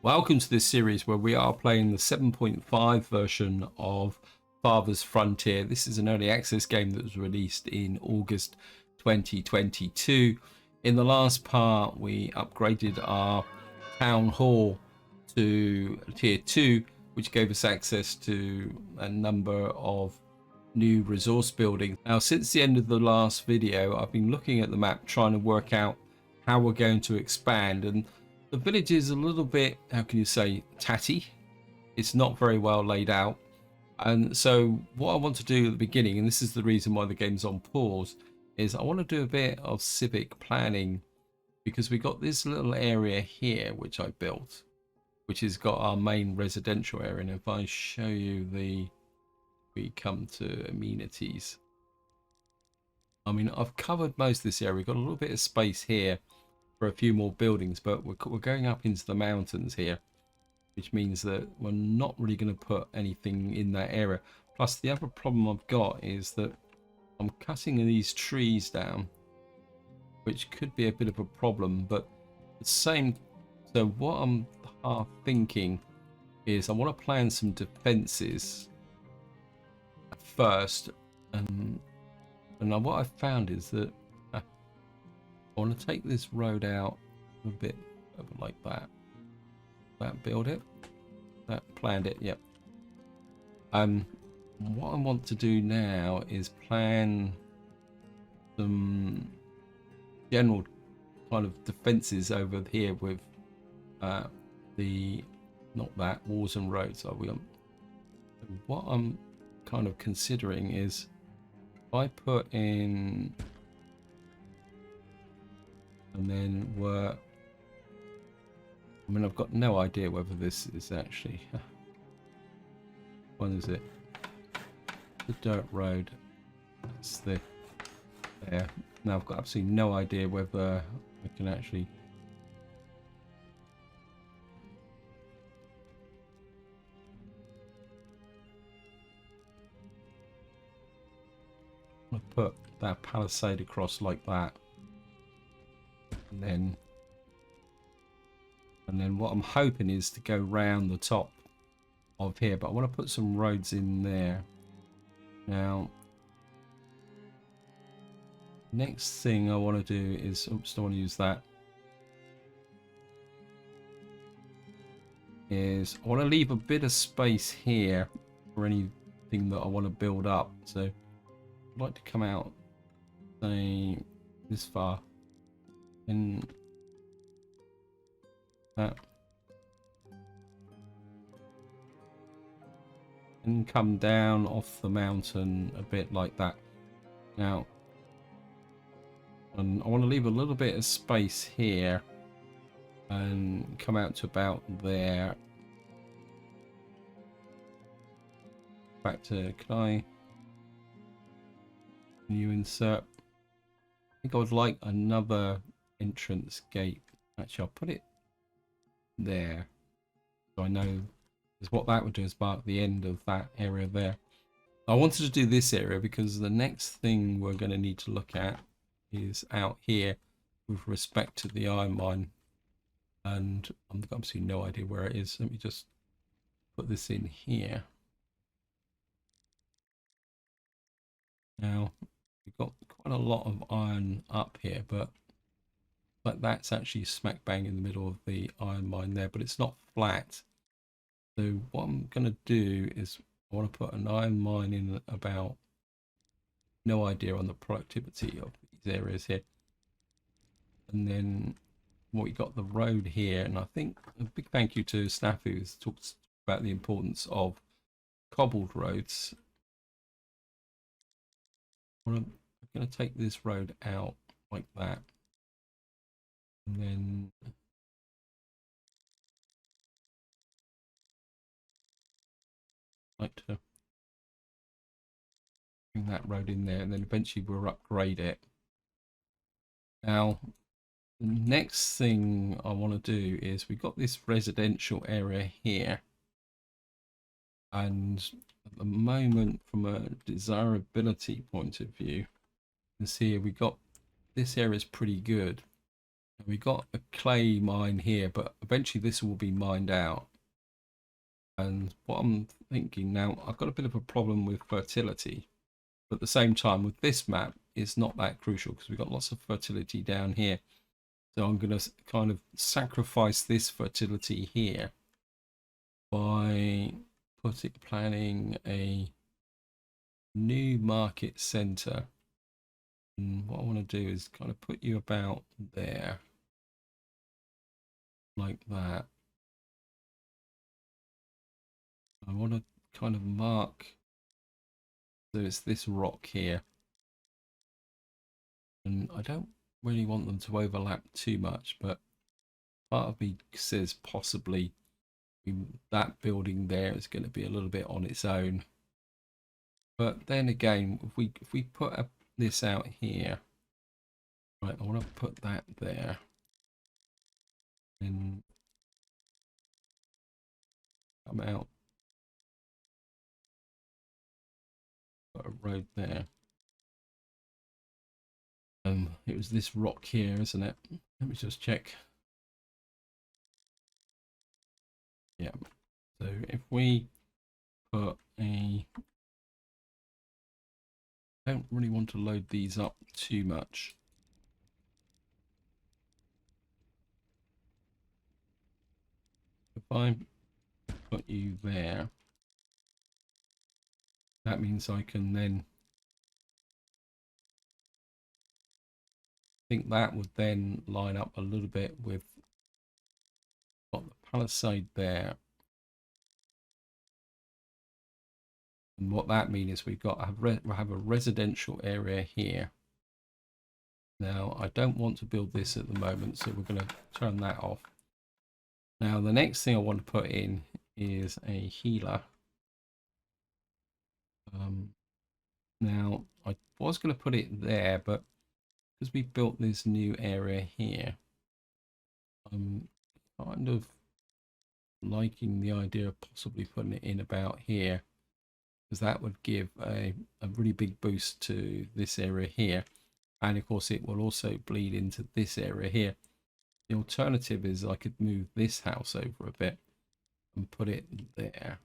Welcome to this series where we are playing the 7.5 version of Farthest Frontier. This is an early access game that was released in August 2022. In the last part, we upgraded our town hall to tier 2, which gave us access to a number of new resource buildings. Now, since the end of the last video, I've been looking at the map trying to work out how we're going to expand, and the village is a little bit, how can you say, tatty. It's not very well laid out. And so what I want to do at the beginning, and this is the reason why the game's on pause, is I want to do a bit of civic planning, because we got this little area here which I built, which has got our main residential area. And if I show you we come to amenities, I mean, I've covered most of this area. We've got a little bit of space here for a few more buildings, but we're going up into the mountains here, which means that we're not really going to put anything in that area. Plus, the other problem I've got is that I'm cutting these trees down, which could be a bit of a problem. But the same, so what I'm half thinking is I want to plan some defenses first, and what I've found is that I want to take this road out a bit like that. That build it. That planned it. Yep. What I want to do now is plan some general kind of defenses over here with the walls and roads. Are we on? What I'm kind of considering is if I put in. And then I mean, I've got no idea whether this is actually, when is it? The dirt road. That's there. Now I've got absolutely no idea whether I can actually. I'll put that palisade across like that. And then what I'm hoping is to go round the top of here, but I want to put some roads in there. Now, next thing I want to do is, oops, don't want to use that, is I want to leave a bit of space here for anything that I want to build up. So I'd like to come out, say, this far. And that, and come down off the mountain a bit like that. Now, and I want to leave a little bit of space here and come out to about there. Back to, can you insert? I think I would like another entrance gate. Actually, I'll put it there, so I know is what that would do is mark the end of that area there. I wanted to do this area because the next thing we're going to need to look at is out here with respect to the iron mine, and I've absolutely no idea where it is. Let me just put this in here. Now we've got quite a lot of iron up here, but that's actually smack bang in the middle of the iron mine there, but it's not flat. So what I'm going to do is I want to put an iron mine in about, no idea on the productivity of these areas here. And then we got the road here, and I think a big thank you to Snafu who's talked about the importance of cobbled roads. I'm going to take this road out like that. And then like to bring that road in there, and then eventually we'll upgrade it. Now, the next thing I want to do is we've got this residential area here, and at the moment, from a desirability point of view, you can see we got this area is pretty good. We got a clay mine here, but eventually this will be mined out. And what I'm thinking now, I've got a bit of a problem with fertility. But at the same time, with this map, it's not that crucial because we've got lots of fertility down here. So I'm going to kind of sacrifice this fertility here by planning a new market center. And what I want to do is kind of put you about there, like that. I want to kind of mark, so it's this rock here. And I don't really want them to overlap too much, but part of me says possibly that building there is going to be a little bit on its own. But then again, if we put this out here, right, I want to put that there, and come out, put a road there. It was this rock here, isn't it? Let me just check. Yeah. So if we put a, don't really want to load these up too much. If I put you there, that means I can then, I think that would then line up a little bit with got the palisade there. And what that means is we've got we'll have a residential area here. Now I don't want to build this at the moment, so we're going to turn that off. Now the next thing I want to put in is a healer. Now I was going to put it there, but because we built this new area here, I'm kind of liking the idea of possibly putting it in about here, because that would give a really big boost to this area here, and of course it will also bleed into this area here. The alternative is I could move this house over a bit and put it there.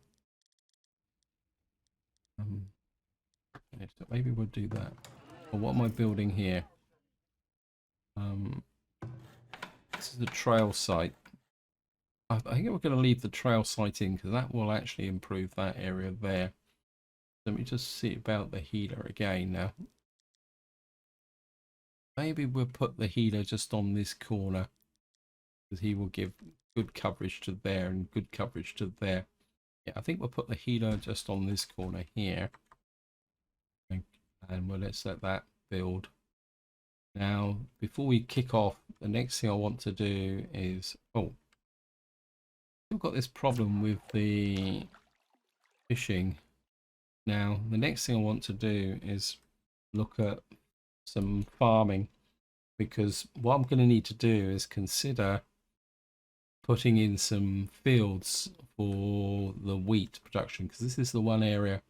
So maybe we'll do that. But what am I building here? This is the trail site. I think we're going to leave the trail site in because that will actually improve that area there. Let me just see about the healer again now. Maybe we'll put the healer just on this corner, because he will give good coverage to there and good coverage to there. Yeah, I think we'll put the healer just on this corner here. And let's let that build. Now, before we kick off, the next thing I want to do is, oh, we've got this problem with the fishing. Now, the next thing I want to do is look at some farming, because what I'm going to need to do is consider putting in some fields for the wheat production, because this is the one area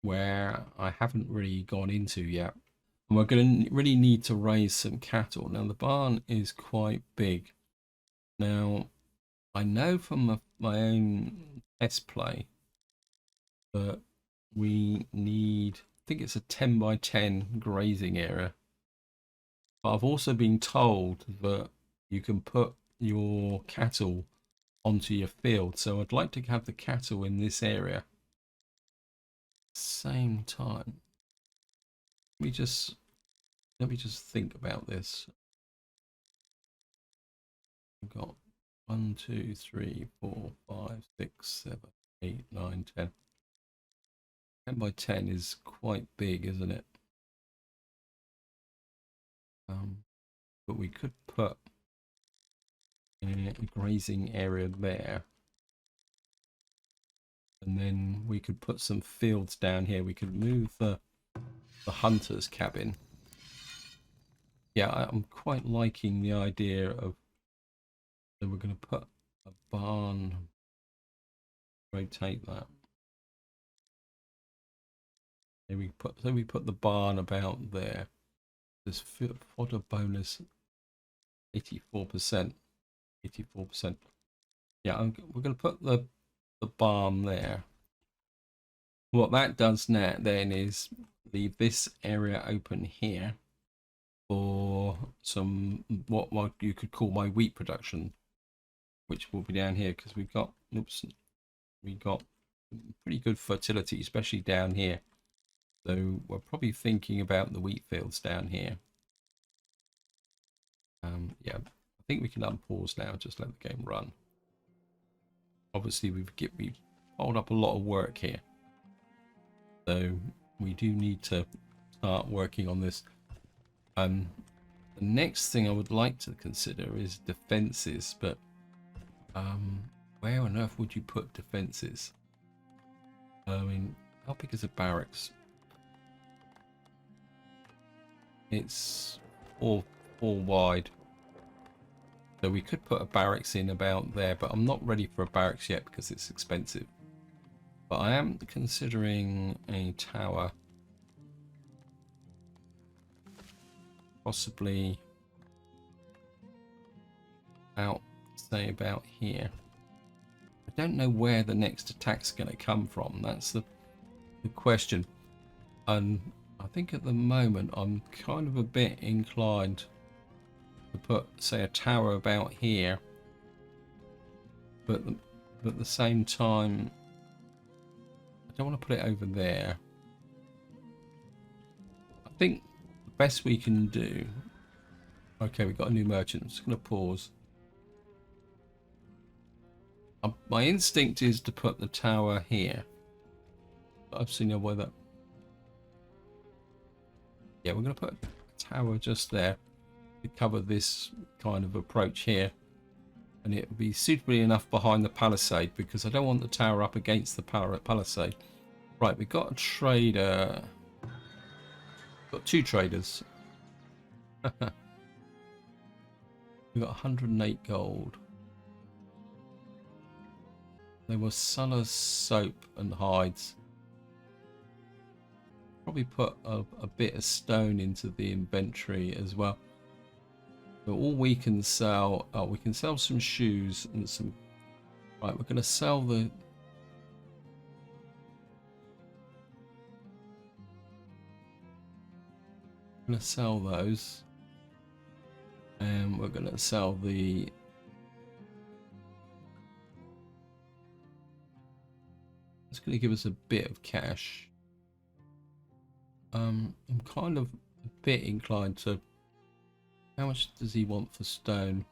where I haven't really gone into yet. And we're going to really need to raise some cattle. Now, the barn is quite big. Now, I know from my own test play that we need, I think it's a 10 by 10 grazing area. But I've also been told that you can put your cattle onto your field. So I'd like to have the cattle in this area. Same time. Let me just think about this. We've got 1, 2, 3, 4, 5, 6, 7, 8, 9, 10. 10 by 10 is quite big, isn't it? But we could put a grazing area there. And then we could put some fields down here. We could move the hunter's cabin. Yeah, I'm quite liking the idea of, so we're going to put a barn, rotate that. There we put the barn about there. There's fodder bonus 84%. 84%. Yeah, we're going to put the barn there. What that does now then is leave this area open here for some what you could call my wheat production, which will be down here because we've got pretty good fertility, especially down here. So we're probably thinking about the wheat fields down here. Yeah, I think we can unpause now. Just let the game run. Obviously, we've piled up a lot of work here, so we do need to start working on this. The next thing I would like to consider is defenses, but where on earth would you put defenses? I mean, how big is a barracks? It's four wide. So we could put a barracks in about there, but I'm not ready for a barracks yet because it's expensive. But I am considering a tower. Possibly out, say about here. I don't know where the next attack's going to come from. That's the question. And I think at the moment I'm kind of a bit inclined to put, say, a tower about here, but at the same time I don't want to put it over there. I think the best we can do, okay, we've got a new merchant. I'm just going to pause. My instinct is to put the tower here, but I've seen no way that. Yeah, we're going to put a tower just there to cover this kind of approach here, and it will be suitably enough behind the palisade because I don't want the tower up against the palisade. Right, we've got a trader. Got two traders. We've got 108 gold. They were Sulla's soap and hides. Probably put a bit of stone into the inventory as well. But all we can sell, we can sell some shoes and some. Right, we're going to sell the. We're going to sell those, and we're going to sell the. It's going to give us a bit of cash. I'm kind of a bit inclined to. How much does he want for stone?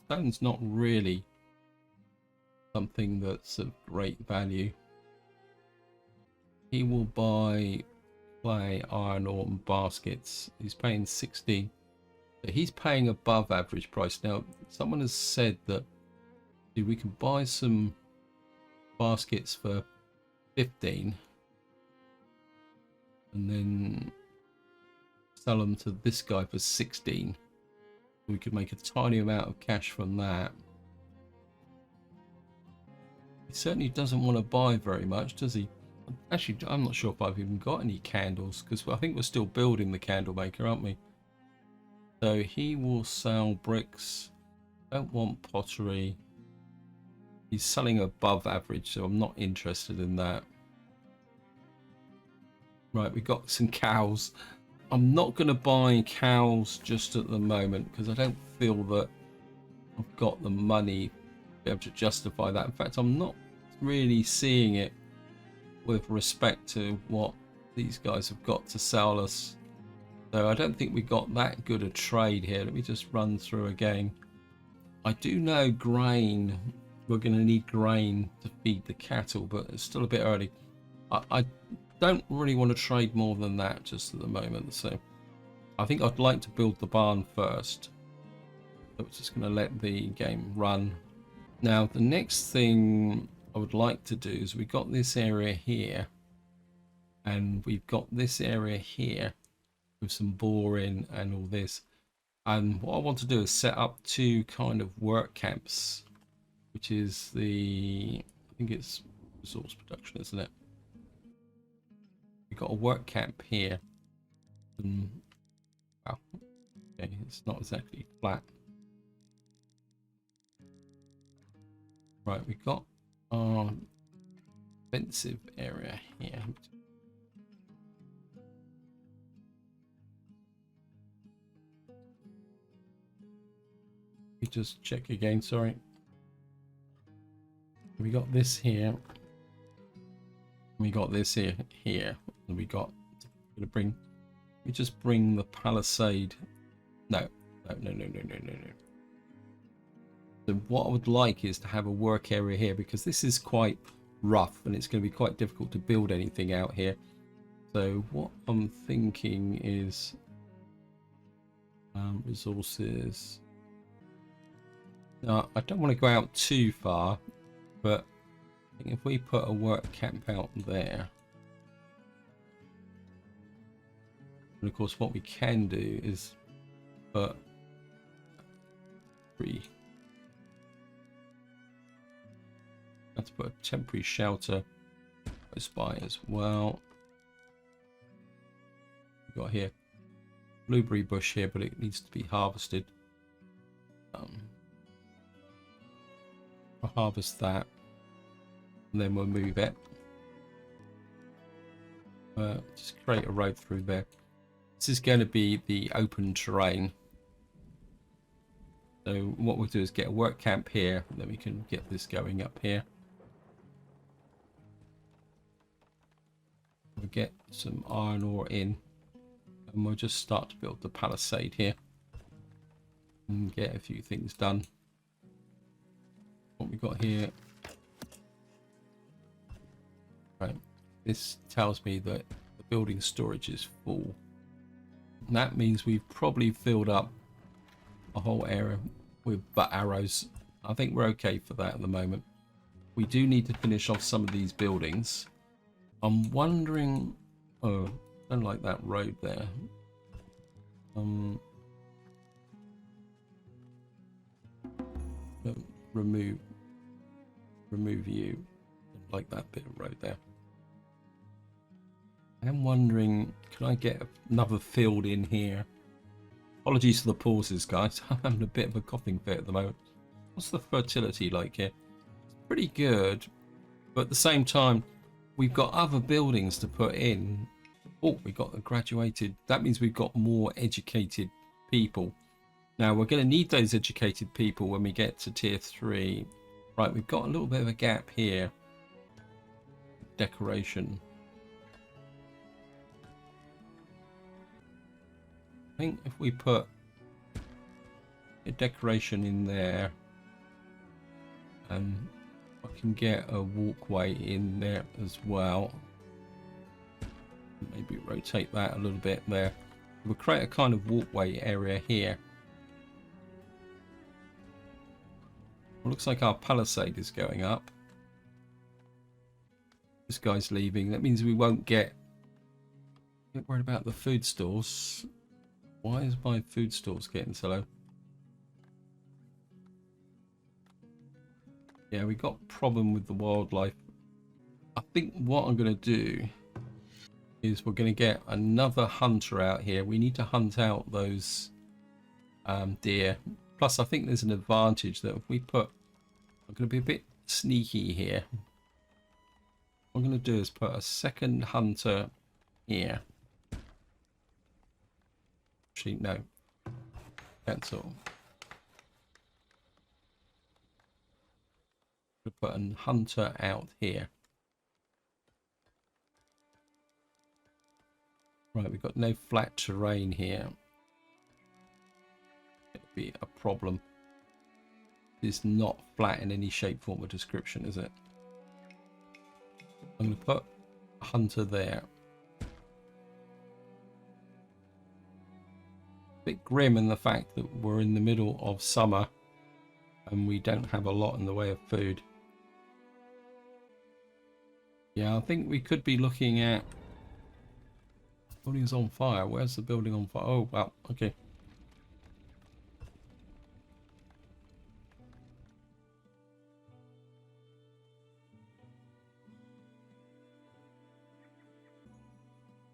Stone's not really something that's of great value. He will buy clay, iron ore, and baskets. He's paying 16. So he's paying above average price. Now, someone has said that we can buy some baskets for 15 and then sell them to this guy for 16. We could make a tiny amount of cash from that. He certainly doesn't want to buy very much, does he? Actually, I'm not sure if I've even got any candles because I think we're still building the candle maker, aren't we? So he will sell bricks. Don't want pottery. He's selling above average, so I'm not interested in that. Right, we've got some cows. I'm not going to buy cows just at the moment because I don't feel that I've got the money to be able to justify that. In fact, I'm not really seeing it with respect to what these guys have got to sell us. So I don't think we got that good a trade here. Let me just run through again. I do know grain. We're going to need grain to feed the cattle, but it's still a bit early. I don't really want to trade more than that just at the moment, so I think I'd like to build the barn first. So we're just going to let the game run. Now the next thing I would like to do is we've got this area here and we've got this area here with some boring and all this, and what I want to do is set up two kind of work camps, which is I think it's resource production, isn't it? We've got a work camp here. Wow. Okay, it's not exactly flat. Right, we've got our defensive area here. We just check again, sorry. We got this here. We got this here. And we got, gonna bring, we just bring the palisade. No. So what I would like is to have a work area here, because this is quite rough and it's going to be quite difficult to build anything out here. So what I'm thinking is resources. Now, I don't want to go out too far, but I think if we put a work camp out there, and of course what we can do is put let's put a temporary shelter close by as well. We've got here blueberry bush here, but it needs to be harvested. We'll harvest that, and then we'll move it. Just create a road through there. This is going to be the open terrain. So what we'll do is get a work camp here, and then we can get this going up here. We'll get some iron ore in, and we'll just start to build the palisade here and get a few things done. What we got here, right, this tells me that the building storage is full. And that means we've probably filled up a whole area with butt arrows. I think we're okay for that at the moment. We do need to finish off some of these buildings. I'm wondering, oh, I don't like that road there. Remove you. Don't like that bit of road there. I'm wondering, can I get another field in here? Apologies for the pauses, guys. I'm having a bit of a coughing fit at the moment. What's the fertility like here? It's pretty good, but at the same time, we've got other buildings to put in. Oh, we got a graduated. That means we've got more educated people. Now, we're going to need those educated people when we get to tier 3. Right, we've got a little bit of a gap here. Decoration. I think if we put a decoration in there, and I can get a walkway in there as well. Maybe rotate that a little bit there. We'll create a kind of walkway area here. Well, looks like our palisade is going up. This guy's leaving. That means we won't get worried about the food stores. Why is my food stores getting so low? Yeah, we got a problem with the wildlife. I think what I'm going to do is we're going to get another hunter out here. We need to hunt out those deer. Plus, I think there's an advantage that if we put... I'm going to be a bit sneaky here. What I'm going to do is put a second hunter here. Actually, no. Cancel. Put a hunter out here. Right, we've got no flat terrain here. It'll be a problem. It's not flat in any shape, form, or description, is it? I'm going to put a hunter there. A bit grim in the fact that we're in the middle of summer and we don't have a lot in the way of food. Yeah, I think we could be looking at... Building's on fire. Where's the building on fire? Oh, well, okay.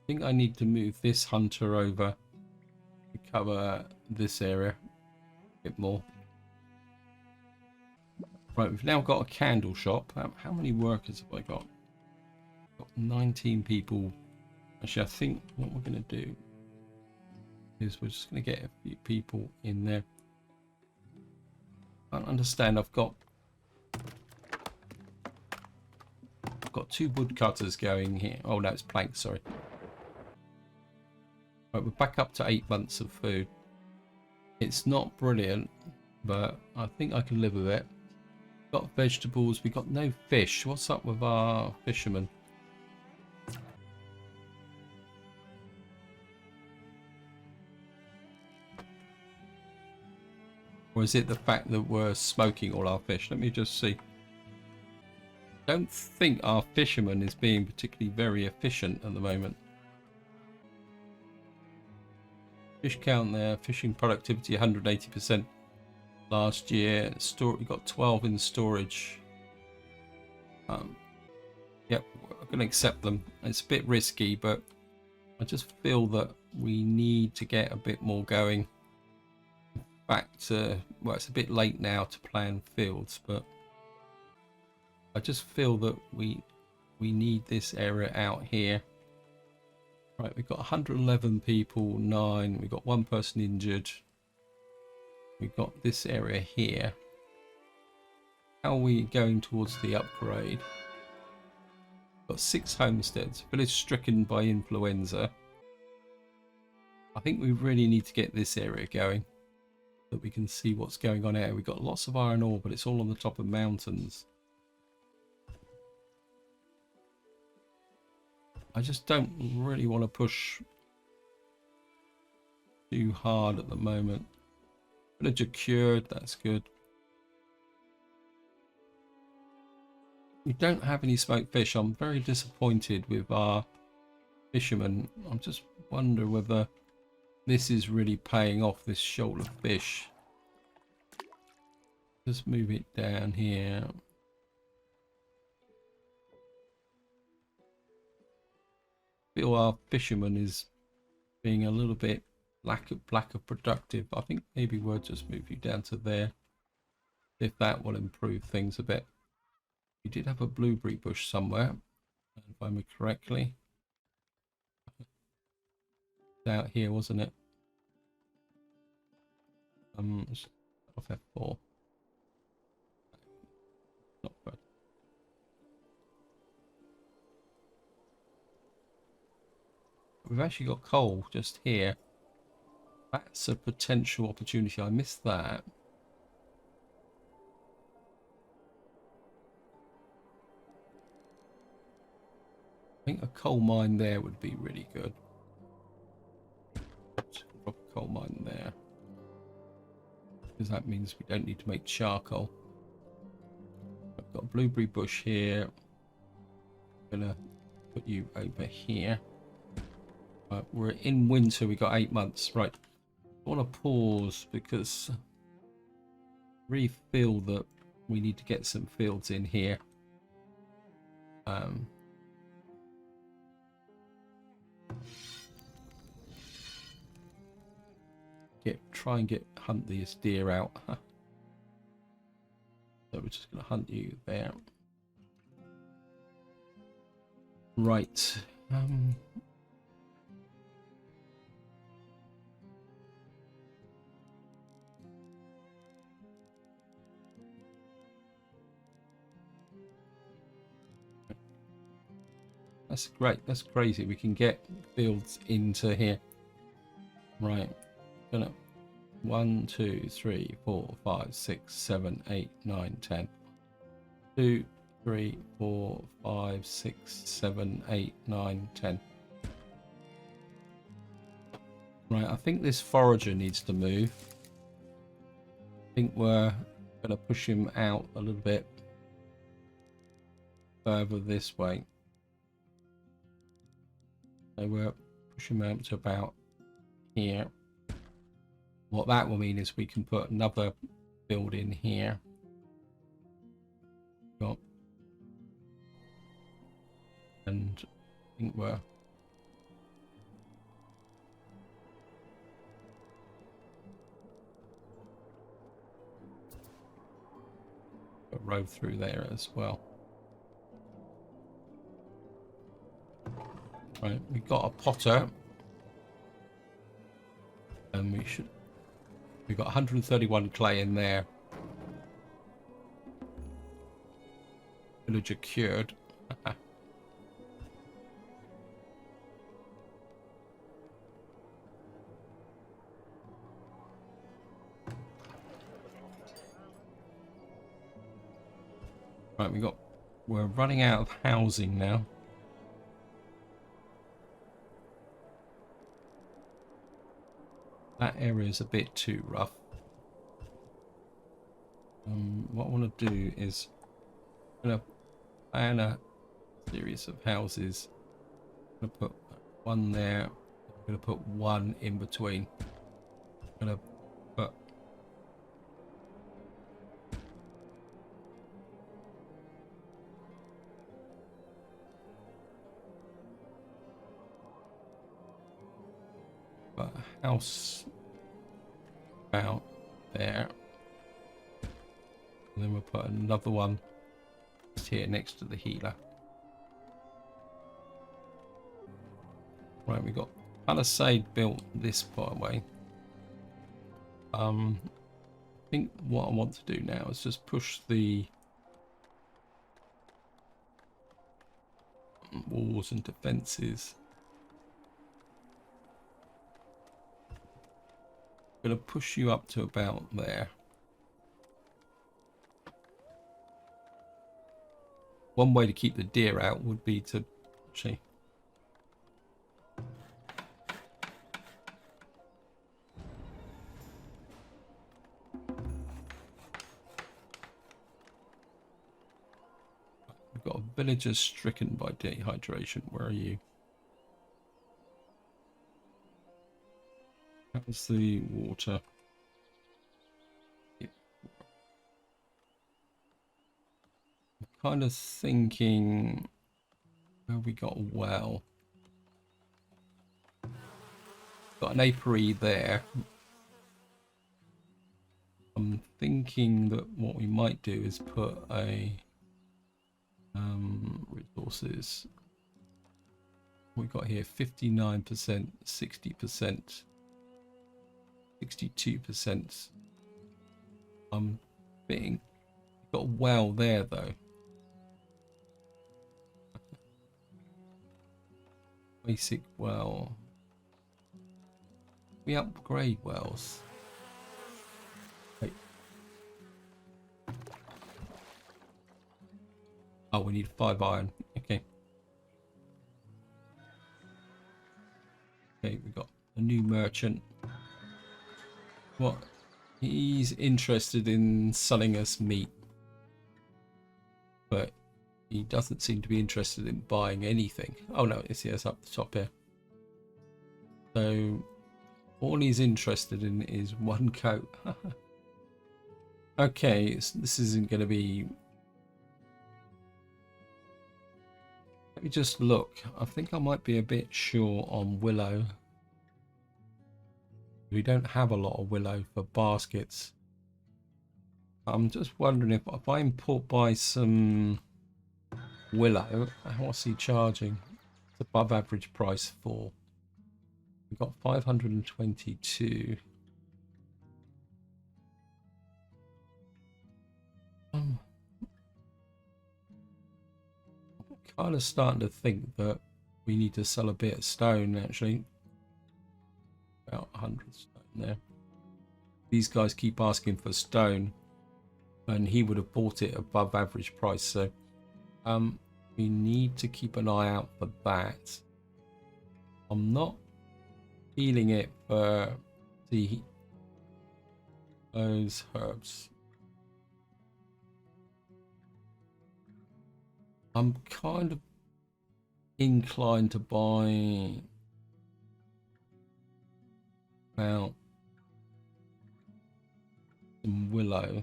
I think I need to move this hunter over to cover this area a bit more. Right, we've now got a candle shop. How many workers have I got? Got 19 people. Actually, I think what we're going to do is we're just going to get a few people in there. I don't understand. I've got 2 woodcutters going here. Oh no, it's planks, sorry. Right, we're back up to 8 months of food. It's not brilliant, but I think I can live with it. Got vegetables, we got no fish. What's up with our fishermen? Or is it the fact that we're smoking all our fish? Let me just see. Don't think our fisherman is being particularly very efficient at the moment. Fish count there, fishing productivity 180% last year. We got 12 in storage. Yep, I'm going to accept them. It's a bit risky, but I just feel that we need to get a bit more going. Back to, well, it's a bit late now to plan fields, but I just feel that we need this area out here. Right, we've got 111 people, 9. We've got 1 person injured. We've got this area here. How are we going towards the upgrade? Got 6 homesteads. Village stricken by influenza. I think we really need to get this area going, that we can see what's going on here. We've got lots of iron ore, but it's all on the top of mountains. I just don't really want to push too hard at the moment. Villager cured, that's good. We don't have any smoked fish. I'm very disappointed with our fishermen. I just wonder whether this is really paying off, this shoal of fish. Just move it down here. I feel our fisherman is being a little bit lack of productive. I think maybe we'll just move you down to there, if that will improve things a bit. We did have a blueberry bush somewhere, if I remember correctly. It's out here, wasn't it? Off F4. Not bad. We've actually got coal just here. That's a potential opportunity. I missed that. I think a coal mine there would be really good. Drop a coal mine there, because that means we don't need to make charcoal. I've got a blueberry bush here. I'm gonna put you over here. We're in winter. We got 8 months. Right. I want to pause because I really feel that we need to get some fields in here. Try and hunt these deer out. So we're just going to hunt you there. Right. That's great. That's crazy. We can get fields into here. Right. Gonna 1, 2, 3, 4, 5, 6, 7, 8, 9, 10. 2, 3, 4, 5, 6, 7, 8, 9, 10. Right, I think this forager needs to move. I think we're going to push him out a little bit further this way. So we're pushing him out to about here. What that will mean is we can put another build in here. And I think we're road through there as well. Right, we got a potter, and we got 131 clay in there. Villager cured. Right, we're running out of housing now. That area is a bit too rough. What I want to do is I'm going to plan a series of houses. I'm going to put one there. I'm going to put one in between. I'm going to put a house out there. And then we'll put another one here next to the healer. Right, we got Palisade built this far away. I think what I want to do now is just push the walls and defenses. I'm going to push you up to about there. One way to keep the deer out would be to actually we've got a villager stricken by dehydration. Where are you? How's the water? Kind of thinking where we got a well. Got an apiary there. I'm thinking that what we might do is put a resources. We got here 59%, 60%, 62%. I'm being got a well there though. Basic well. We upgrade wells. Wait. Oh, we need 5 iron. Okay. Okay, we got a new merchant. What? He's interested in selling us meat. But he doesn't seem to be interested in buying anything. Oh no, it's up the top here. So all he's interested in is one coat. Okay, so this isn't going to be... Let me just look. I think I might be a bit short on willow. We don't have a lot of willow for baskets. I'm just wondering if I buy some willow, what's he charging? It's above average price for. We've got 522. I'm kind of starting to think that we need to sell a bit of stone actually. About 100 stone there. These guys keep asking for stone, and he would have bought it above average price. So we need to keep an eye out for that. I'm not feeling it for those herbs. I'm kind of inclined to buy about some willow.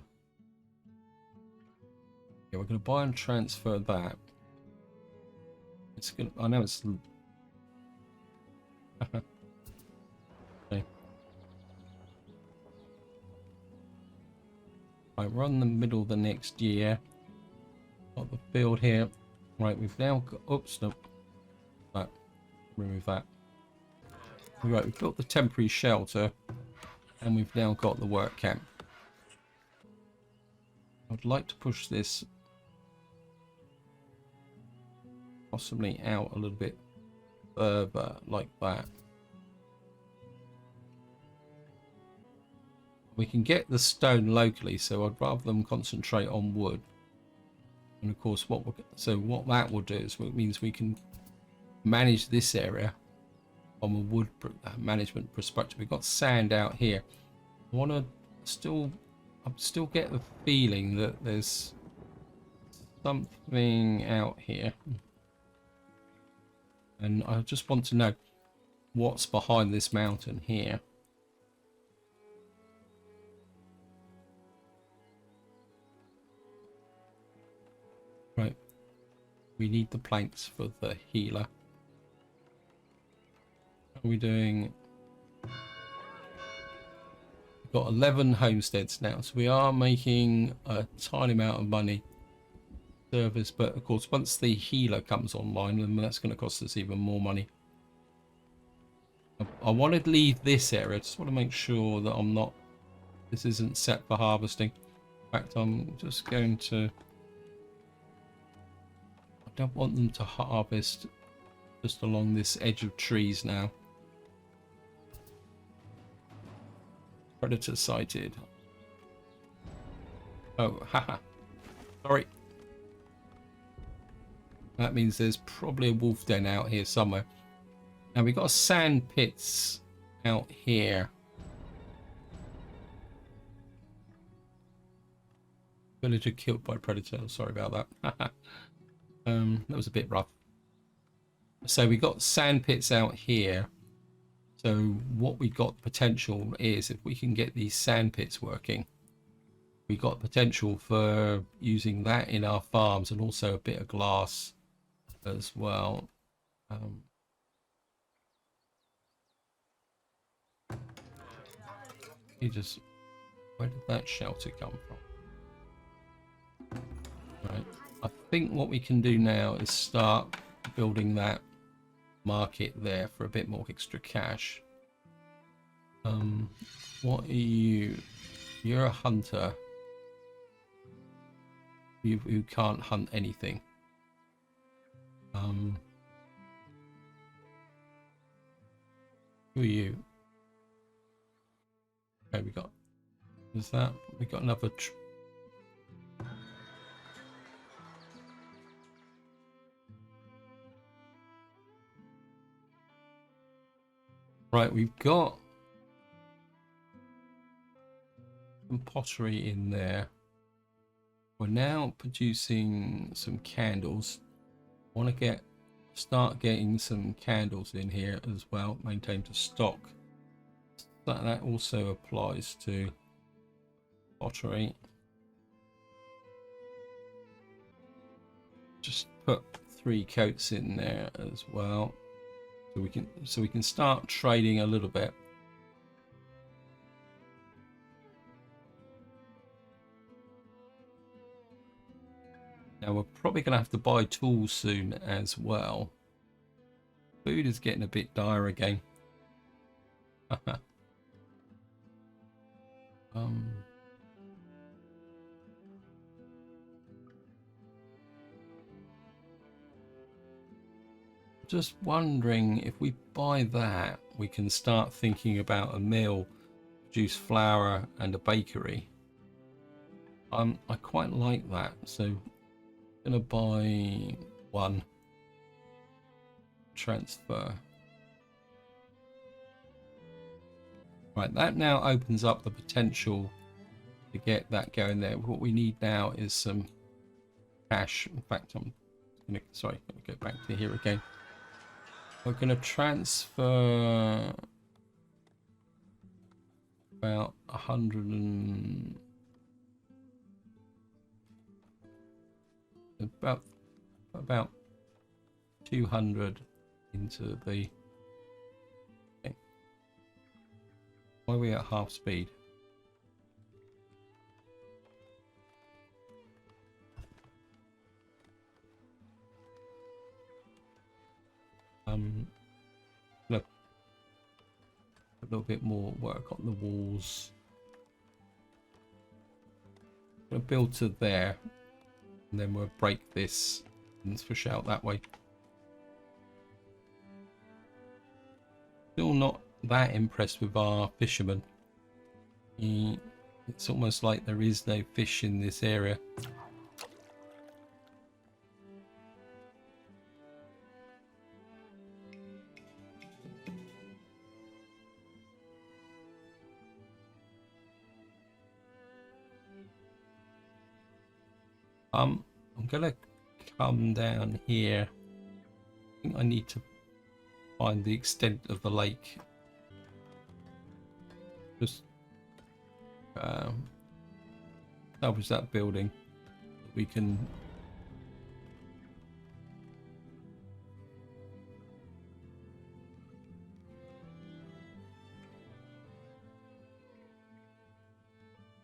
Yeah, we're going to buy and transfer that. It's gonna. I know it's. Okay. Right, we're on the middle of the next year. Got the field here. Right, we've now got, oops, no, that, remove that. Right, we've built the temporary shelter, and we've now got the work camp. I'd like to push this possibly out a little bit further, like that. We can get the stone locally, so I'd rather them concentrate on wood. And of course, what that will do is it means we can manage this area from a wood management perspective. We've got sand out here. I want to I still get the feeling that there's something out here, and I just want to know what's behind this mountain here. Right, we need the planks for the healer. Are we doing? We've got 11 homesteads now, so we are making a tiny amount of money service, but of course once the healer comes online, then that's going to cost us even more money. I want to leave this area. I just want to make sure that this isn't set for harvesting. In fact, I'm just going to, I don't want them to harvest just along this edge of trees now. Predator sighted. Oh, haha. Sorry. That means there's probably a wolf den out here somewhere. Now we've got sand pits out here. Villager killed by predator. Sorry about that. That was a bit rough. So we got sand pits out here. So what we got potential is, if we can get these sand pits working, we got potential for using that in our farms, and also a bit of glass as well. Where did that shelter come from? Right, I think what we can do now is start building that market there for a bit more extra cash. What are you? You're a hunter. You can't hunt anything. Who are you? Okay, we got another right, we've got some pottery in there. We're now producing some candles. I want to start getting some candles in here as well, maintain to stock. That also applies to pottery. Just put 3 coats in there as well, so we can start trading a little bit. Now we're probably going to have to buy tools soon as well. Food is getting a bit dire again. Just wondering, if we buy that, we can start thinking about a mill, produce flour and a bakery. I quite like that, so I'm gonna buy 1. Transfer. Right, that now opens up the potential to get that going there. What we need now is some cash. In fact, I'm gonna go back to here again. We're gonna transfer about 100 and about 200 into the. Okay. Why are we at half speed? Gonna a little bit more work on the walls. Gonna build to there, and then we'll break this and fish out that way. Still not that impressed with our fishermen. It's almost like there is no fish in this area. I'm gonna come down here. I think I need to find the extent of the lake. Just salvage that building. We can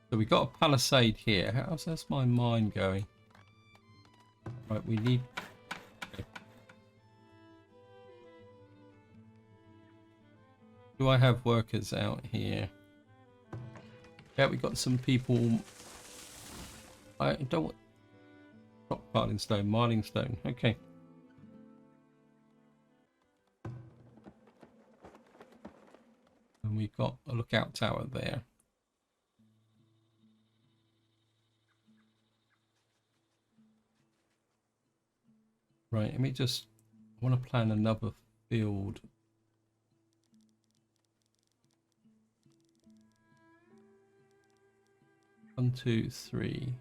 so we got a palisade here. How's my mind going? Right, we need. Okay. Do I have workers out here? Yeah, we got some people. I don't want stockpiling stone, mining stone. Okay. And we've got a lookout tower there. Right, let me just. I want to plan another field. 1, 2, 3,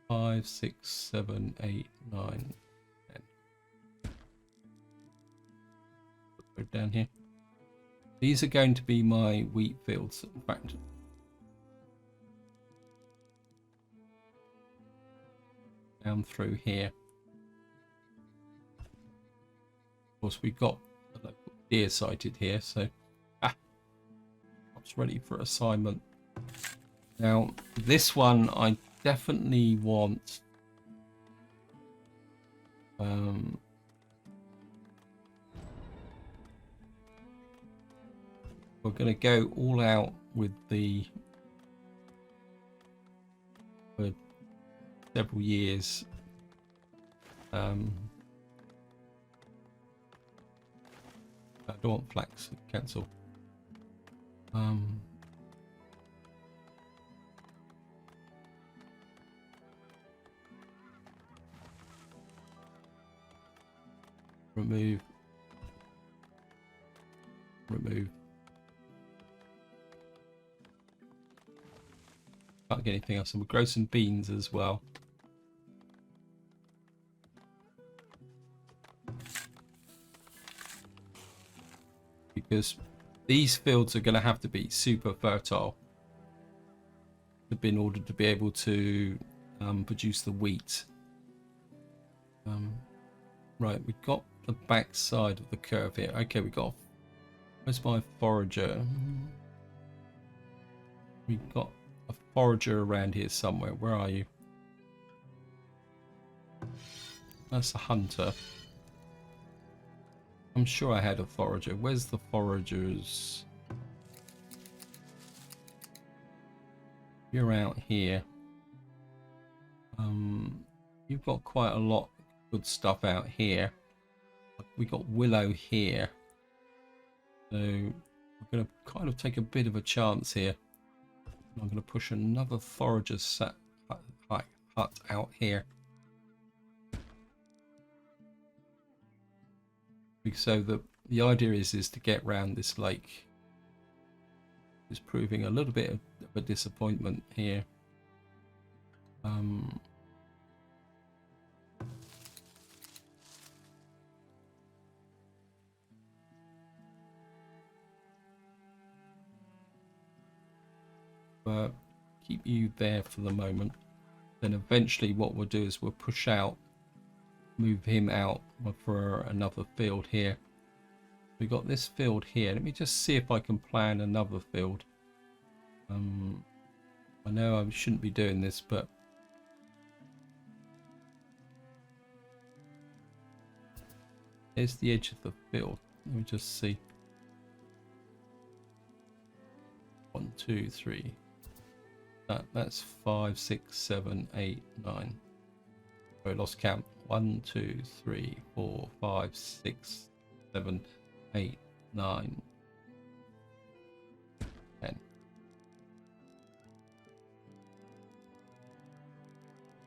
5, 6, 7, 8, 9, 10. Put down here. These are going to be my wheat fields, in fact. Down through here. Of course, we've got a local deer sighted here, so I was ready for assignment. Now, this one I definitely want. We're going to go all out with the for several years. I don't want flax. Cancel. Remove. Can't get anything else, and we'll grow some beans as well. Because these fields are going to have to be super fertile in order to be able to produce the wheat. Right, we've got the back side of the curve here. Okay, we got. Where's my forager? We've got a forager around here somewhere. Where are you? That's a hunter. I'm sure I had a forager. Where's the foragers? You're out here. You've got quite a lot of good stuff out here. We got willow here. So we're going to kind of take a bit of a chance here. I'm going to push another forager hut out here. So the idea is to get round this lake. It's proving a little bit of a disappointment here. But keep you there for the moment. Then eventually what we'll do is we'll push out, move him out for another field here. We got this field here. Let me just see if I can plan another field. I know I shouldn't be doing this, but There's the edge of the field. Let me just see. 1, 2, 3. That's 5, 6, 7, 8, 9. Oh, I lost count. 1, 2, 3, 4, 5, 6, 7, 8, 9, 10.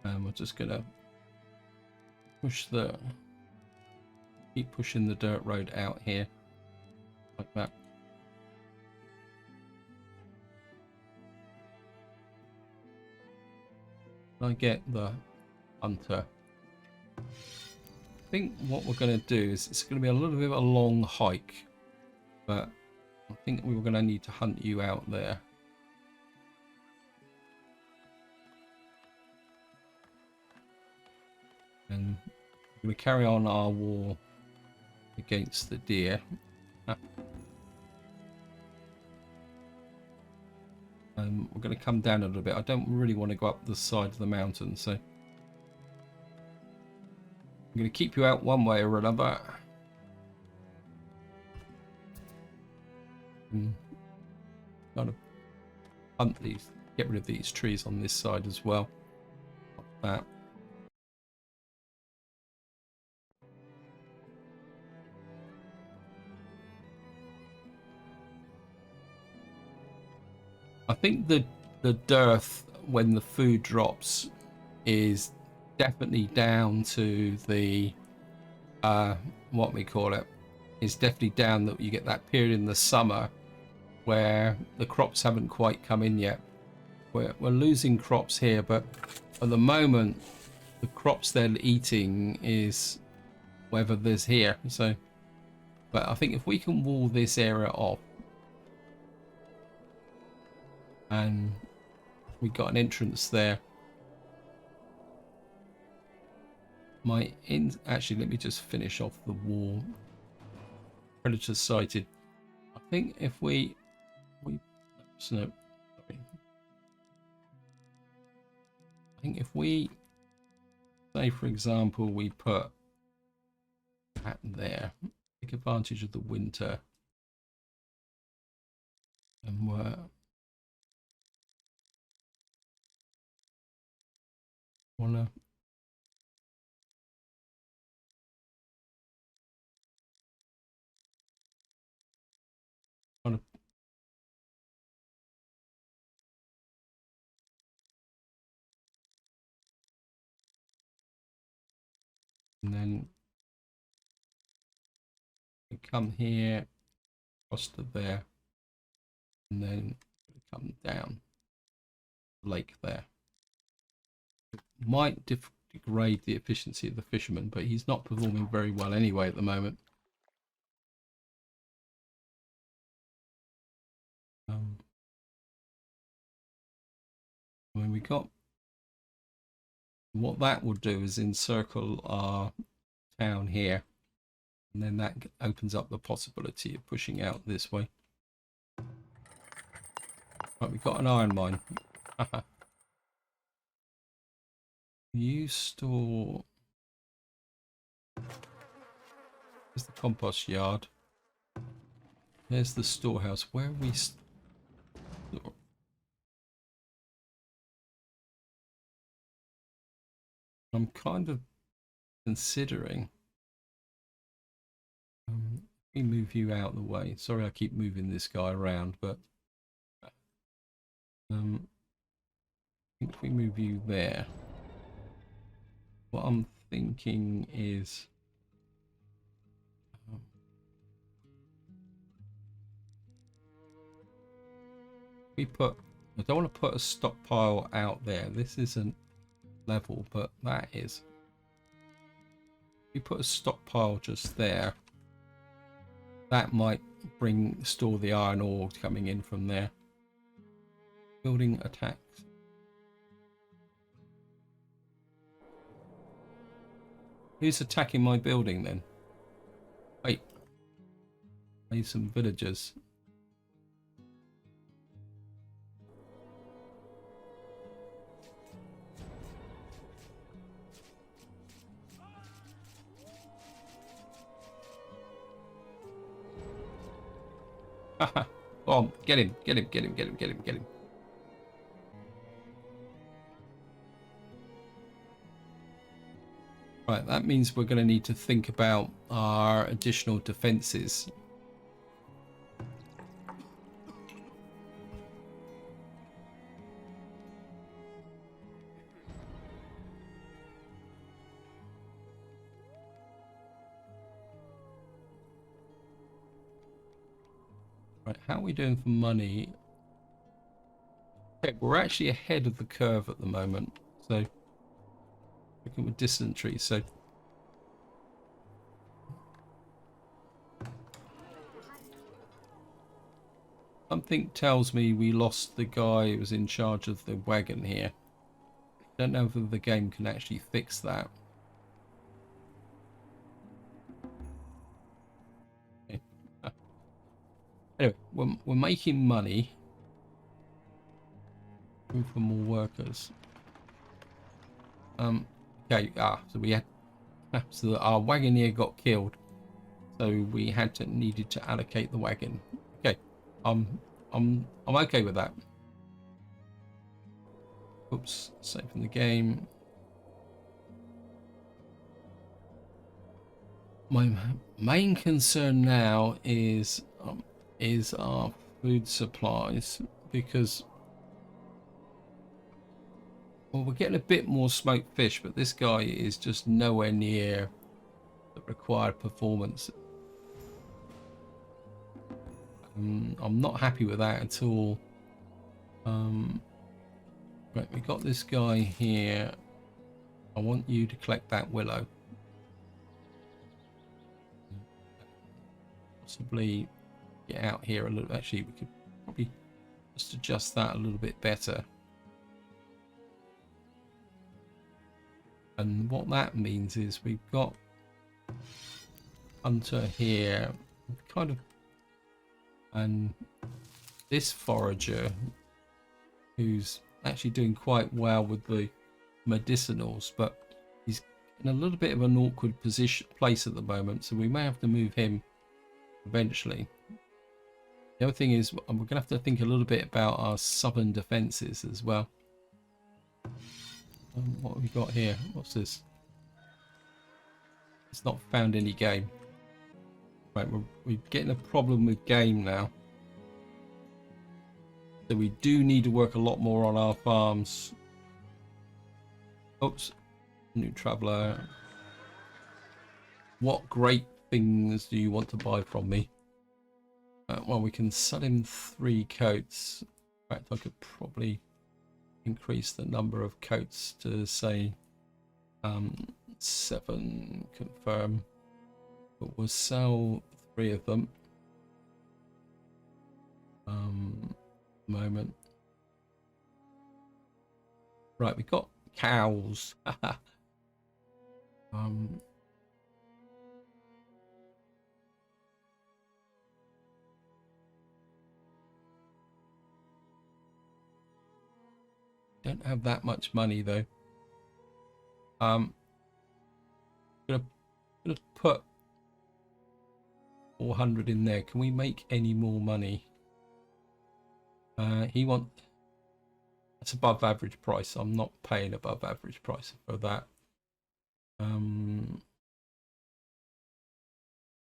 And we're just gonna keep pushing the dirt road out here like that. I get the hunter. I think what we're going to do is it's going to be a little bit of a long hike, but I think we were going to need to hunt you out there. And we're going to carry on our war against the deer. We're going to come down a little bit. I don't really want to go up the side of the mountain, so I'm going to keep you out one way or another. And kind of hunt these, get rid of these trees on this side as well. Like that. I think the dearth when the food drops is definitely down to the what we call it is definitely down that you get that period in the summer where the crops haven't quite come in yet. We're losing crops here, but at the moment the crops they're eating is whether there's here. So, but I think if we can wall this area off, and we got an entrance there. Actually, let me just finish off the wall. Predators sighted. I think if we no, sorry. I think if we say, for example, we put that there, take advantage of the winter, and we're wanna kind of and then we come here, across to there, and then we come down the lake there. It might degrade the efficiency of the fisherman, but he's not performing very well anyway at the moment. When we got what that will do is encircle our town here, and then that opens up the possibility of pushing out this way. Right, we've got an iron mine. You store. There's the compost yard. There's the storehouse. Where are we store? I'm kind of considering. Let me move you out of the way. Sorry, I keep moving this guy around, but I think if we move you there, what I'm thinking is we put. I don't want to put a stockpile out there. This isn't level, but that is. We put a stockpile just there. That might store the iron ore coming in from there. Building attacks. Who's attacking my building then? Wait. I need some villagers. Go on, get him, get him, get him, get him, get him, get him. Right, that means we're going to need to think about our additional defenses. Right, how are we doing for money? Okay, we're actually ahead of the curve at the moment. So, looking with dysentery, so something tells me we lost the guy who was in charge of the wagon here. Don't know if the game can actually fix that. Okay. Anyway, we're making money. Looking for more workers. Okay, so we had so our wagoneer got killed, so we needed to allocate the wagon. Okay, I'm okay with that. Oops, saving the game. My main concern now is our food supplies, because well, we're getting a bit more smoked fish, but this guy is just nowhere near the required performance. I'm not happy with that at all. Right, we got this guy here. I want you to collect that willow. Possibly get out here a little. Actually, we could probably just adjust that a little bit better. And what that means is we've got hunter here, kind of, and this forager who's actually doing quite well with the medicinals, but he's in a little bit of an awkward place at the moment, so we may have to move him eventually. The other thing is we're going to have to think a little bit about our southern defenses as well. What have we got here? What's this? It's not found any game. Right, we're getting a problem with game now. So we do need to work a lot more on our farms. Oops, new traveller. What great things do you want to buy from me? Well, we can sell him 3 coats. In fact, I could probably increase the number of coats to say 7. Confirm. But we'll sell 3 of them. Moment. Right, we got cows. Don't have that much money though. Gonna put 400 in there. Can we make any more money? That's above average price. I'm not paying above average price for that.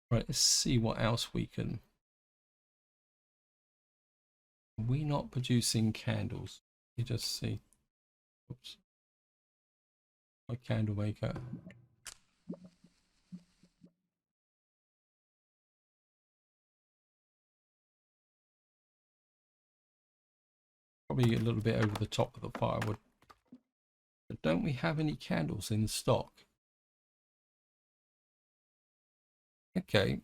Right, let's see what else we can. Are we not producing candles? You just see. Oops. My candle maker. Probably a little bit over the top of the firewood. But don't we have any candles in stock? Okay.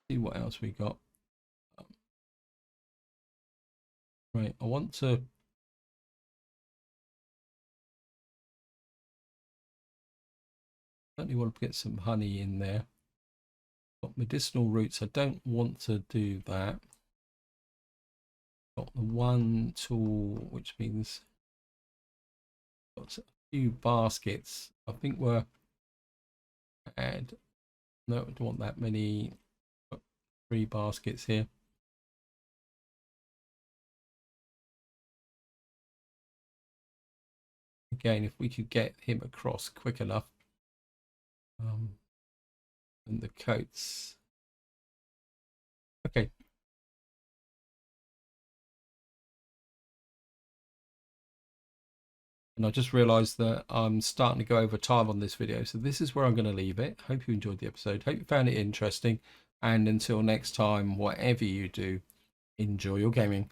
See what else we got. Right, I want to certainly want to get some honey in there. Got medicinal roots. I don't want to do that. Got the 1 tool, which means got few baskets. I think we're add. No, I don't want that many. 3 baskets here. Again, if we could get him across quick enough. And the coats. Okay. And I just realized that I'm starting to go over time on this video. So this is where I'm going to leave it. Hope you enjoyed the episode. Hope you found it interesting. And until next time, whatever you do, enjoy your gaming.